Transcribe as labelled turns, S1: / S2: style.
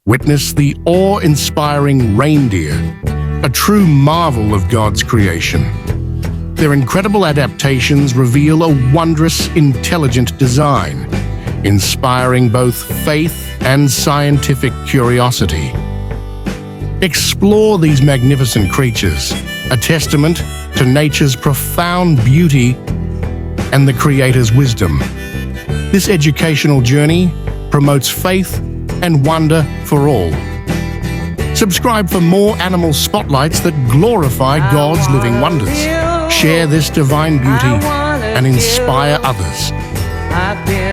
S1: Witness the awe-inspiring reindeer, a true marvel of God's creation. Their incredible adaptations reveal a wondrous, intelligent design, inspiring both faith and scientific curiosity. Explore these magnificent creatures, a testament to nature's profound beauty and the Creator's wisdom. This educational journey promotes faith and wonder for all. Subscribe for more animal spotlights that glorify God's living wonders. Share this divine beauty and inspire others.